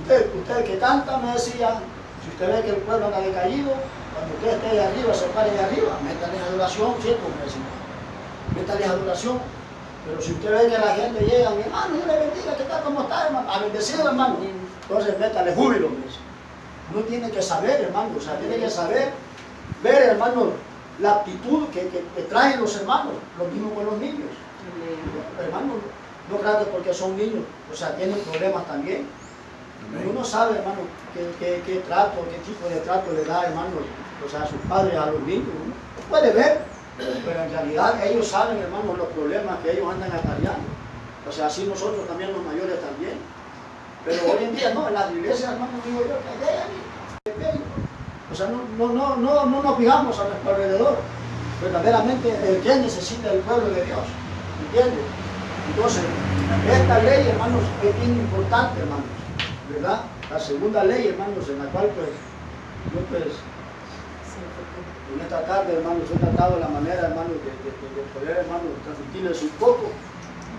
usted que canta me decía, si usted ve que el pueblo anda decaído, cuando usted esté ahí arriba, se pare de arriba, métale en adoración, ¿cierto? Me decía, métale en adoración. Pero si usted ve que la gente llega, mi hermano, Dios le bendiga, ¿qué tal? ¿Cómo está, hermano? A bendecir, hermano. Entonces, métale júbilo, me dice. Uno tiene que saber, hermano, o sea, tiene que saber, ver, hermano, la actitud que traen los hermanos, lo mismo con los niños. Hermano, no creo que porque son niños, o sea, tienen problemas también. Y uno sabe, hermano, qué trato, qué tipo de trato le da, hermano, o sea, a sus padres, a los niños. Uno puede ver, pero en realidad ellos saben, hermano, los problemas que ellos andan acarreando. O sea, así nosotros también, los mayores también. Pero hoy en día no, en las iglesias, hermano, digo yo, que allá, o sea, no nos fijamos a nuestro alrededor. Verdaderamente, el que necesita el pueblo de Dios, ¿entiendes? Entonces, esta ley, hermanos, es bien importante, hermanos, ¿verdad? La segunda ley, hermanos, en la cual, pues, yo, pues, en esta tarde, hermanos, he tratado la manera, hermanos, de poder, hermanos, transmitirles un poco.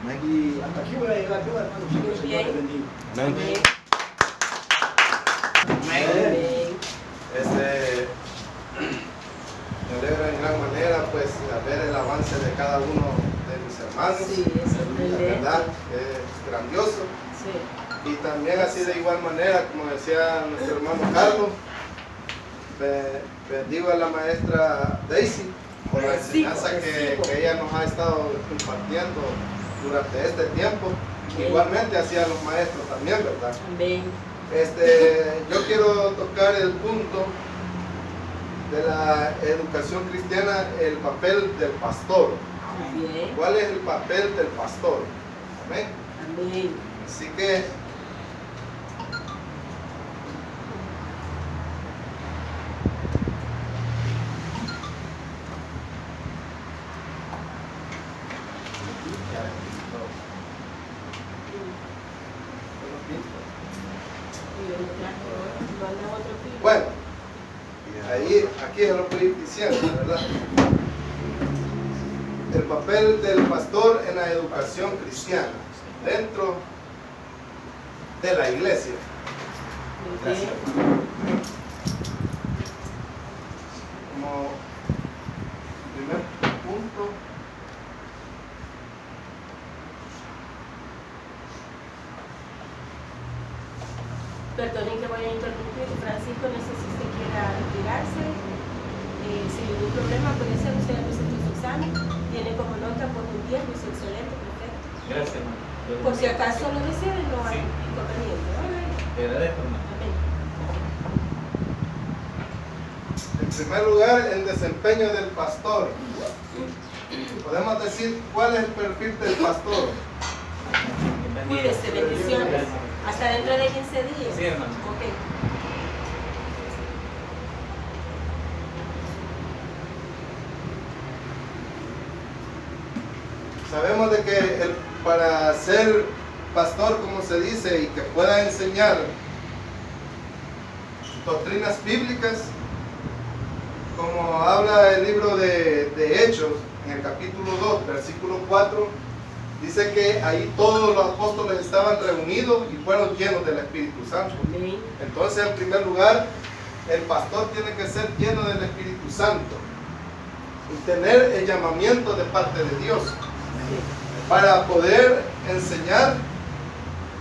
Y hasta aquí voy a llegar yo, hermanos, que el Señor les bendiga. Amén. Me alegra en gran manera, pues, ver el avance de cada uno de mis hermanos. Sí, es la verdad, es grandioso. Sí. Y también así de igual manera, como decía nuestro hermano Carlos, bendigo a la maestra Daisy por la enseñanza que ella nos ha estado compartiendo durante este tiempo. Amén. Igualmente hacia los maestros también, ¿verdad? Amén. Yo quiero tocar el punto de la educación cristiana, el papel del pastor. Bien. ¿Cuál es el papel del pastor? Amén. Amén. Así que bueno, aquí se lo voy a ir diciendo, ¿verdad? El papel del pastor en la educación cristiana dentro de la iglesia. Gracias. Como primer punto, Perdonen que voy a interrumpir. Francisco, no sé si usted quiera retirarse. Sin ningún problema, puede ser usted presentó su examen. Tiene como nota por un 10, es excelente, perfecto. Gracias, hermano. Por si acaso lo deciden, no hay inconveniente. Te agradezco, hermano. Amén. en primer lugar, el desempeño del pastor. Podemos decir cuál es el perfil del pastor. Cuídese, bendiciones. Hasta dentro de 15 días. Sí, hermano. Ok. Sabemos de que para ser pastor, como se dice, y que pueda enseñar doctrinas bíblicas, como habla el libro de Hechos, en el capítulo 2, versículo 4, dice que ahí todos los apóstoles estaban reunidos y fueron llenos del Espíritu Santo. Amén. Entonces, en primer lugar, el pastor tiene que ser lleno del Espíritu Santo. tener el llamamiento de parte de Dios para poder enseñar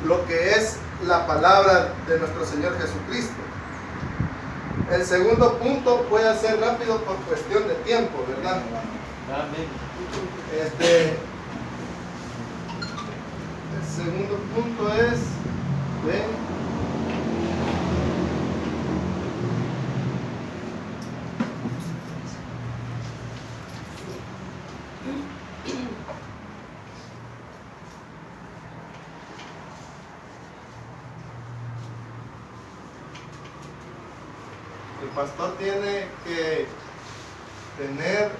lo que es la palabra de nuestro Señor Jesucristo. El segundo punto puede ser rápido por cuestión de tiempo, ¿verdad? Amén. El segundo punto es el pastor tiene que tener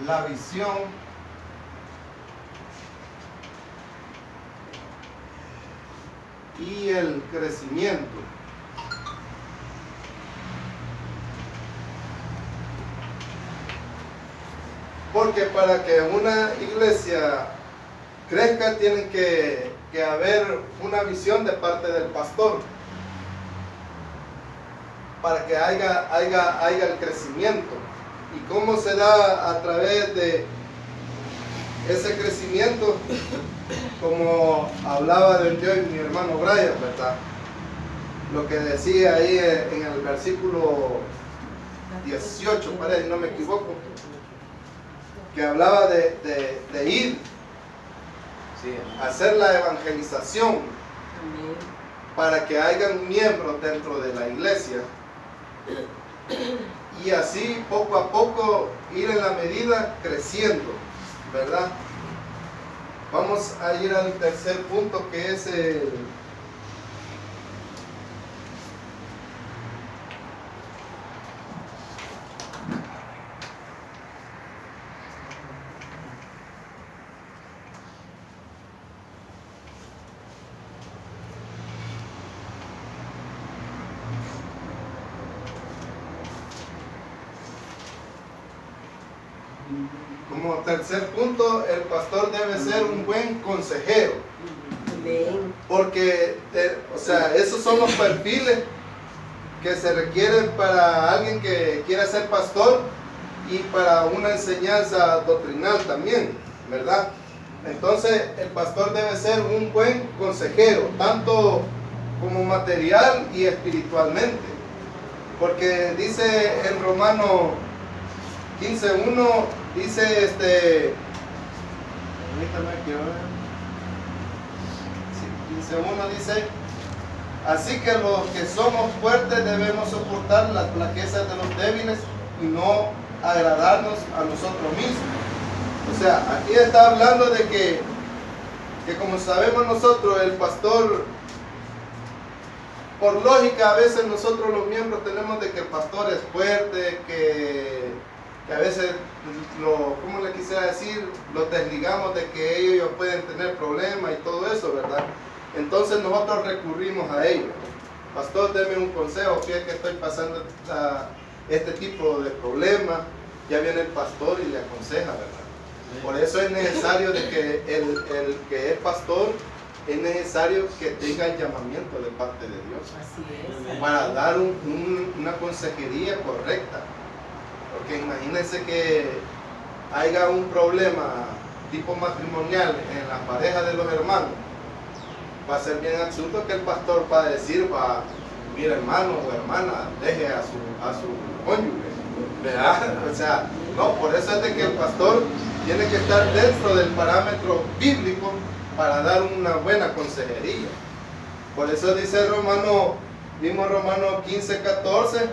la visión y el crecimiento. Porque para que una iglesia crezca tiene que haber una visión de parte del pastor para que haya el crecimiento. ¿Y cómo se da a través de ese crecimiento? Como hablaba de hoy mi hermano Brian, ¿verdad? Lo que decía ahí en el versículo 18, parece, si no me equivoco, que hablaba de ir a hacer la evangelización para que hayan miembros dentro de la iglesia y así poco a poco ir en la medida creciendo, ¿verdad? Vamos a ir al tercer punto, que es como tercer punto, el pastor debe ser un buen consejero. Porque, esos son los perfiles que se requieren para alguien que quiera ser pastor y para una enseñanza doctrinal también, ¿verdad? Entonces, el pastor debe ser un buen consejero, tanto como material y espiritualmente. Porque dice en Romanos 15:1, dice permítame que 15:1 dice: así que los que somos fuertes debemos soportar las flaquezas de los débiles y no agradarnos a nosotros mismos. O sea, aquí está hablando de que como sabemos nosotros, el pastor, por lógica, a veces nosotros los miembros tenemos de que el pastor es fuerte, que a veces, ¿cómo le quisiera decir? Los desligamos de que ellos pueden tener problemas y todo eso, ¿verdad? Entonces nosotros recurrimos a ellos. Pastor, deme un consejo, fíjate que estoy pasando este tipo de problemas. Ya viene el pastor y le aconseja, ¿verdad? Por eso es necesario de que el que es pastor, es necesario que tenga el llamamiento de parte de Dios. Así es. Para dar una consejería correcta. Porque imagínense que haya un problema tipo matrimonial en la pareja de los hermanos. Va a ser bien absurdo que el pastor va a decir, mira, hermano o hermana, deje a su cónyuge, ¿verdad? O sea, no, por eso es de que el pastor tiene que estar dentro del parámetro bíblico para dar una buena consejería. Por eso dice Romanos 15:14,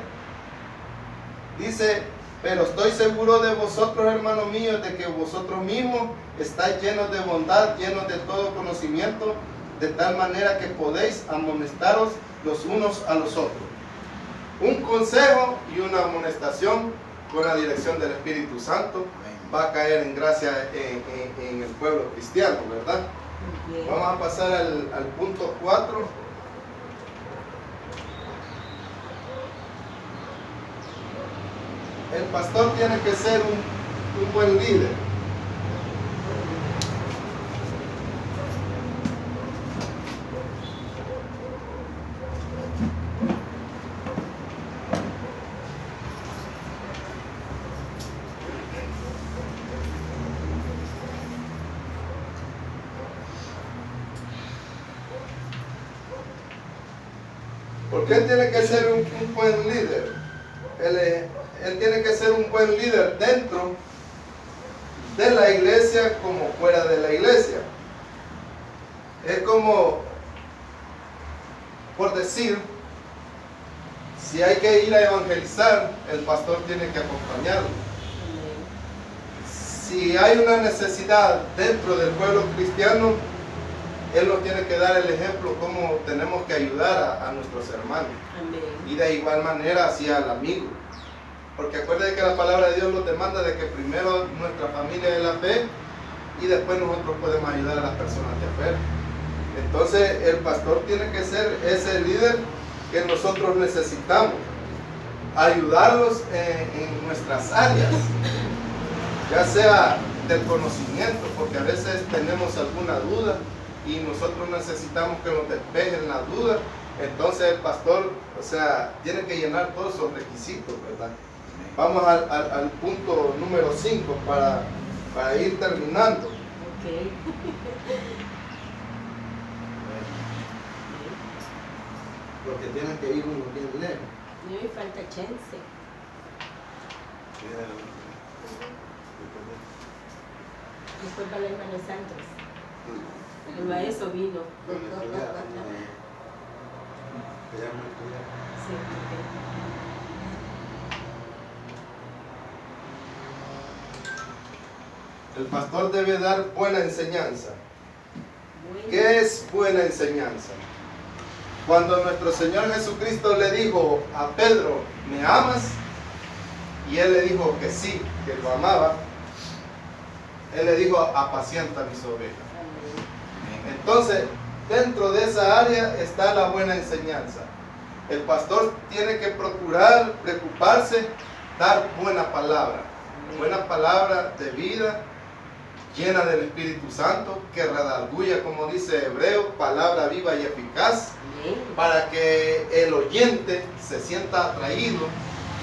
dice: pero estoy seguro de vosotros, hermanos míos, de que vosotros mismos estáis llenos de bondad, llenos de todo conocimiento, de tal manera que podéis amonestaros los unos a los otros. Un consejo y una amonestación con la dirección del Espíritu Santo va a caer en gracia en el pueblo cristiano, ¿verdad? Vamos a pasar al punto 4. El pastor tiene que ser un buen líder. Porque él tiene que ser un buen líder. Él tiene que ser un buen líder dentro de la iglesia como fuera de la iglesia. Es como, por decir, si hay que ir a evangelizar, el pastor tiene que acompañarlo. Si hay una necesidad dentro del pueblo cristiano, él nos tiene que dar el ejemplo cómo tenemos que ayudar a nuestros hermanos. Amén. Y de igual manera hacia el amigo. Porque acuérdense que la palabra de Dios nos demanda de que primero nuestra familia es la fe y después nosotros podemos ayudar a las personas de fe. Entonces el pastor tiene que ser ese líder que nosotros necesitamos. Ayudarlos en nuestras áreas. Ya sea del conocimiento, porque a veces tenemos alguna duda y nosotros necesitamos que nos despejen la duda. Entonces el pastor, o sea, tiene que llenar todos esos requisitos, ¿verdad? Vamos al punto número 5 para ir terminando. Ok. Porque tienen que ir uno bien lejos. No me falta chance. Después va la hermana Santos. El maestro vino. Sí, El pastor debe dar buena enseñanza. Bueno. ¿Qué es buena enseñanza? Cuando nuestro Señor Jesucristo le dijo a Pedro, ¿me amas? Y él le dijo que sí, que lo amaba. Él le dijo, apacienta mis ovejas. Entonces, dentro de esa área está la buena enseñanza. El pastor tiene que procurar, preocuparse, dar buena palabra de vida, llena del Espíritu Santo, que redarguya, como dice Hebreo, palabra viva y eficaz, para que el oyente se sienta atraído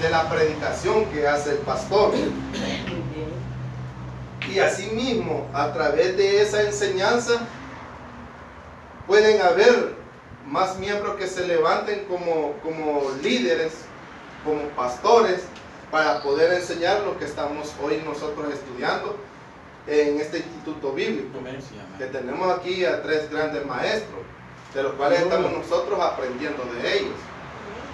de la predicación que hace el pastor. Y asimismo, a través de esa enseñanza, pueden haber más miembros que se levanten como líderes, como pastores, para poder enseñar lo que estamos hoy nosotros estudiando en este instituto bíblico, que tenemos aquí a 3 grandes maestros, de los cuales estamos nosotros aprendiendo de ellos.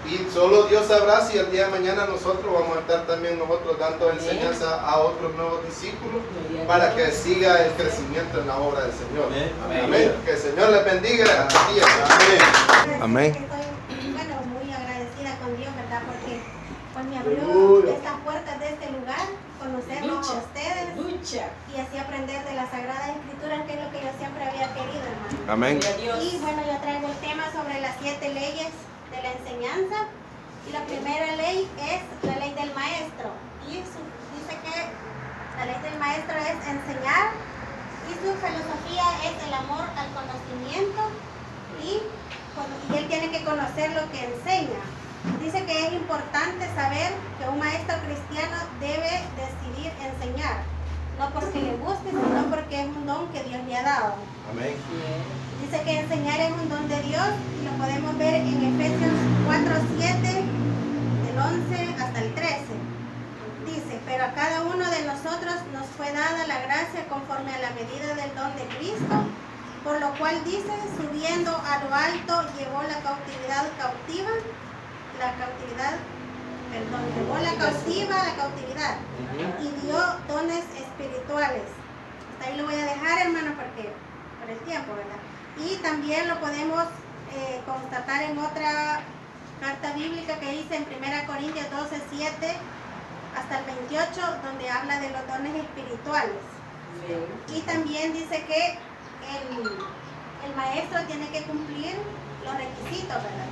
Y solo Dios sabrá si el día de mañana nosotros vamos a estar también nosotros dando enseñanza a otros nuevos discípulos para que siga el crecimiento en la obra del Señor. Amén. Amén. Que el Señor le bendiga. Amén. Amén. Estoy, bueno, muy agradecida con Dios, ¿verdad? Porque pues me abrió estas puertas de este lugar, conocerlos a ustedes y así aprender de las Sagradas Escrituras, que es lo que yo siempre había querido, hermano. Amén. Y bueno, yo traigo el tema sobre las 7 leyes de la enseñanza, y la primera ley es la ley del maestro, y dice que la ley del maestro es enseñar, y su filosofía es el amor al conocimiento, y él tiene que conocer lo que enseña. Dice que es importante saber que un maestro cristiano debe decidir enseñar, no porque le guste, sino porque es un don que Dios le ha dado. Amén. Dice que enseñar es un don de Dios, y lo podemos ver en Efesios 4:7, del 11 hasta el 13. Dice, pero a cada uno de nosotros nos fue dada la gracia conforme a la medida del don de Cristo, por lo cual dice, subiendo a lo alto, llevó la cautiva a la cautividad, y dio dones espirituales. Hasta ahí lo voy a dejar, hermano, porque por el tiempo, ¿verdad? Y también lo podemos constatar en otra carta bíblica que dice en 1 Corintios 12:7 hasta el 28, donde habla de los dones espirituales. Y también dice que el maestro tiene que cumplir los requisitos, ¿verdad?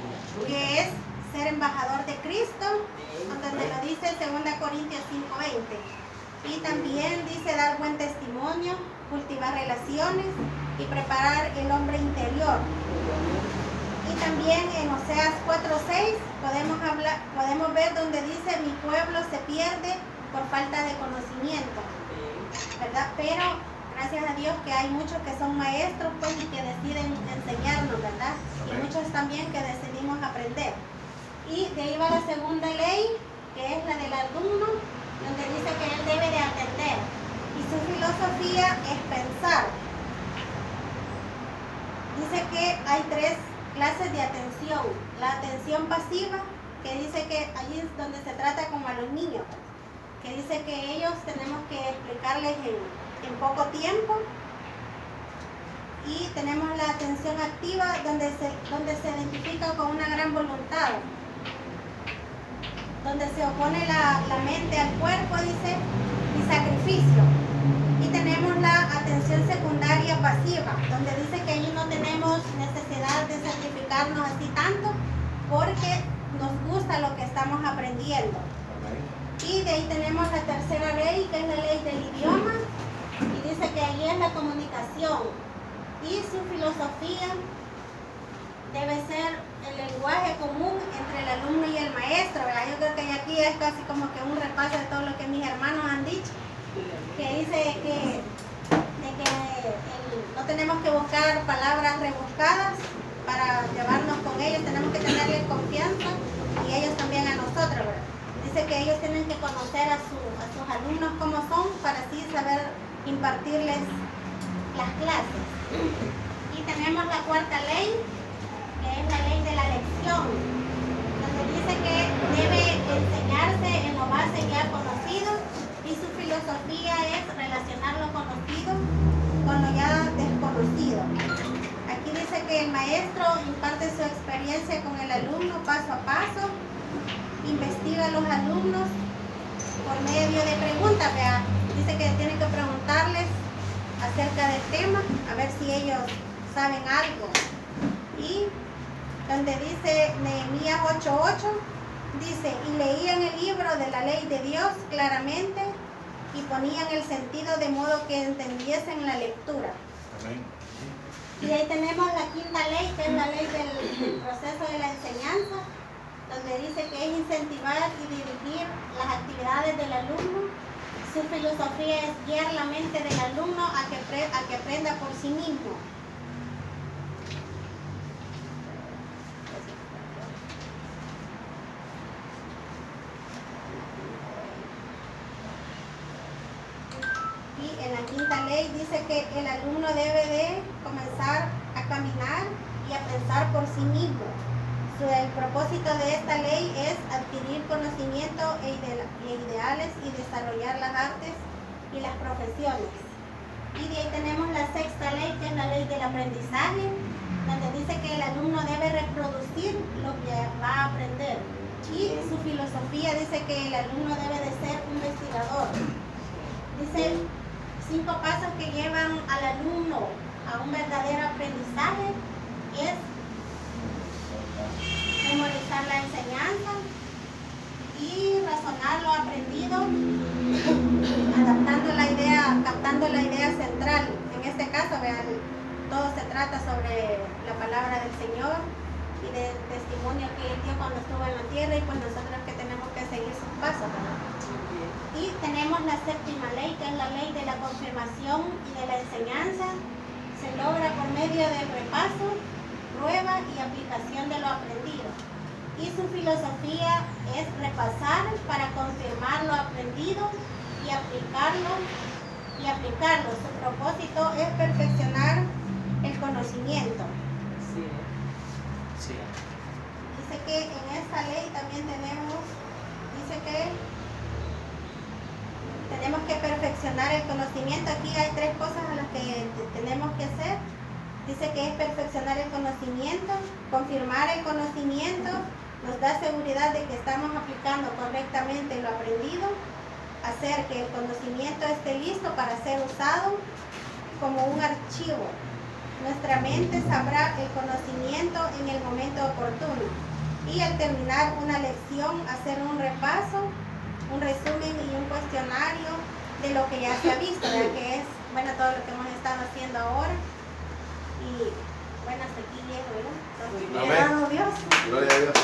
Que es ser embajador de Cristo, donde lo dice 2 Corintios 5:20. Y también dice dar buen testimonio, cultivar relaciones y preparar el hombre interior. Y también en Oseas 4:6 podemos ver donde dice, mi pueblo se pierde por falta de conocimiento, ¿verdad? Pero gracias a Dios que hay muchos que son maestros, pues, y que deciden enseñarnos, ¿verdad? Y muchos también que decidimos aprender. segunda ley, que es la del alumno, donde dice que él debe de atender. Y su filosofía es pensar. Dice que hay 3 clases de atención. La atención pasiva, que dice que allí es donde se trata como a los niños, que dice que ellos tenemos que explicarles en poco tiempo. Y tenemos la atención activa, donde se identifica con una gran voluntad, donde se opone la mente al cuerpo, dice, y sacrificio. Y tenemos la atención secundaria pasiva, donde dice que allí no tenemos necesidad de sacrificarnos así tanto, porque nos gusta lo que estamos aprendiendo. Y de ahí tenemos la tercera ley, que es la ley del idioma, y dice que allí es la comunicación. Y su filosofía debe ser el lenguaje común entre el alumno y el maestro, ¿verdad? Yo creo que aquí es casi como que un repaso de todo lo que mis hermanos han dicho, que dice que no tenemos que buscar palabras rebuscadas para llevarnos con ellos, tenemos que tenerles confianza y ellos también a nosotros, ¿verdad? Dice que ellos tienen que conocer a sus alumnos como son para así saber impartirles las clases. Y tenemos la cuarta ley, que es la ley de la lección, donde dice que debe enseñarse en lo base ya conocido, y su filosofía es relacionar lo conocido con lo ya desconocido. Aquí dice que el maestro imparte su experiencia con el alumno paso a paso, investiga a los alumnos por medio de preguntas, ¿verdad? Dice que tiene que preguntarles acerca del tema, a ver si ellos saben algo. Y donde dice Nehemías 8:8, dice, y leían el libro de la ley de Dios claramente y ponían el sentido de modo que entendiesen la lectura. Amén. Y ahí tenemos la quinta ley, que es la ley del proceso de la enseñanza, donde dice que es incentivar y dirigir las actividades del alumno. Su filosofía es guiar la mente del alumno a que aprenda por sí mismo. Y en la quinta ley dice que el alumno debe de comenzar a caminar y a pensar por sí mismo. El propósito de esta ley es adquirir conocimiento e ideales y desarrollar las artes y las profesiones. Y de ahí tenemos la sexta ley, que es la ley del aprendizaje, donde dice que el alumno debe reproducir lo que va a aprender. Y su filosofía dice que el alumno debe de ser un investigador. Dice 5 pasos que llevan al alumno a un verdadero aprendizaje es memorizar la enseñanza y razonar lo aprendido, captando la idea central. En este caso, vean, todo se trata sobre la palabra del Señor y del testimonio que Él dio cuando estuvo en la tierra, y pues nosotros que tenemos que seguir sus pasos, ¿verdad? Y tenemos la séptima ley, que es la ley de la confirmación y de la enseñanza. Se logra por medio del repaso, prueba y aplicación de lo aprendido. Y su filosofía es repasar para confirmar lo aprendido y aplicarlo. Su propósito es perfeccionar el conocimiento. Sí. Dice que en esta ley también dice que tenemos que perfeccionar el conocimiento. Aquí hay 3 cosas a las que tenemos que hacer. Dice que es perfeccionar el conocimiento, confirmar el conocimiento, nos da seguridad de que estamos aplicando correctamente lo aprendido, hacer que el conocimiento esté listo para ser usado como un archivo. Nuestra mente sabrá el conocimiento en el momento oportuno. Y al terminar una lección, hacer un repaso, un resumen y un cuestionario de lo que ya se ha visto, ¿verdad? Que es, bueno, todo lo que hemos estado haciendo ahora. Y bueno, hasta aquí llego, ¿verdad? Amén. Dios. Gloria a Dios.